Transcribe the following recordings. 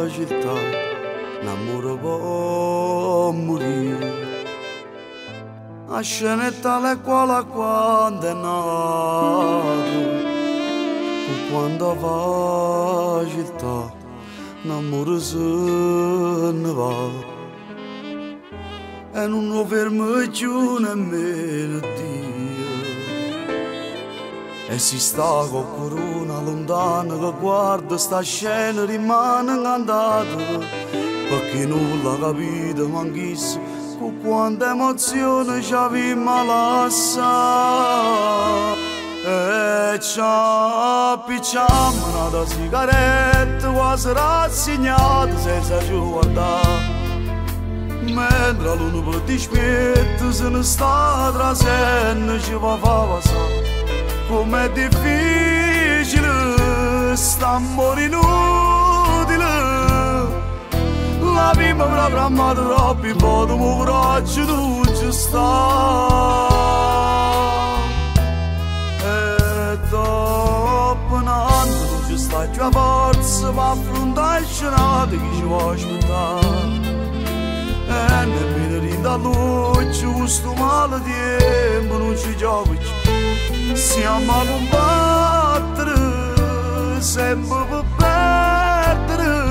fragilità, l'amore può morire. La scena è tale quale quando è nato, quando fragilità, l'amore se ne va. E non lo fermo più nemmeno Dio. E si sta con corona lontana che guarda sta scena rimane andata, perché nulla capito manchisse con quanta emozione ci avevamo lasciato. E ci appicciamo una sigaretta quasi rassegnata senza più guardare. Mentre la luna per dispetto se ne sta trasendo ci va passare. Com'è difficile sta amore inutile. La prima proprio amata troppi foto, ma coraggio non ci sta. E dopo un anno non ci sta più la forza per affrontare il scenario che ci vuoi aspettare. E nemmeno da luce questo male tempo non ci gioca più. Siamo a combattere sempre per perdere.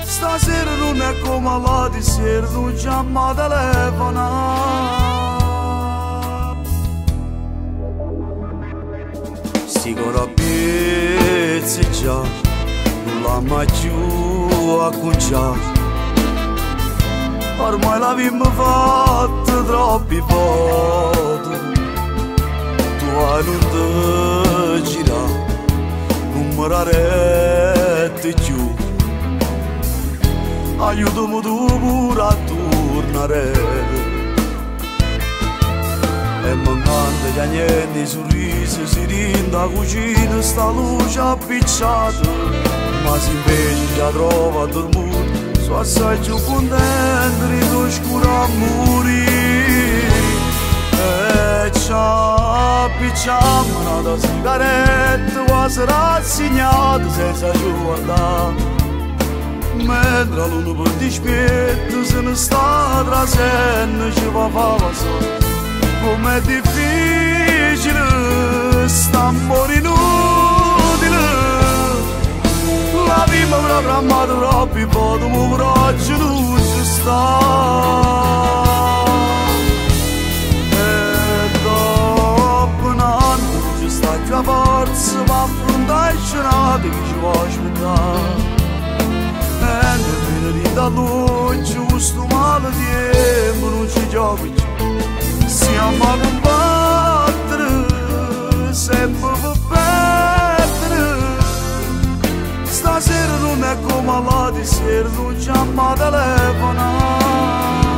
Stasera non è come la di sera, non ci amo telefonare. Sicuro pezzi già non l'ha mai più acconciato. Ormai l'abbiamo fatto troppi foto. Tu hai non te girare, non mi rarete più. Aiutami tu pure a tornare. E mancando già niente sorrisi si rinde a cucina sta luce appicciata. Ma se invece già trova dormito sono assai più contento di tu scuro a morire. E ci appicciamo una sigaretta quasi rassegnata senza più guardare. Mentre la luna per dispetto se ne sta trasendo ci va passare. Com'è difficile sta amore inutile. La prima proprio amata troppi foto, ma coraggio non ci sta. E dopo un anno non ci sta più la forza per affrontare il scenario che ci vuoi aspettare. E nemmeno da luce questo male tempo non ci gioca più. Siamo a combattere sempre per perdere. Stasera non è come la di sera, non ci amo telefonare.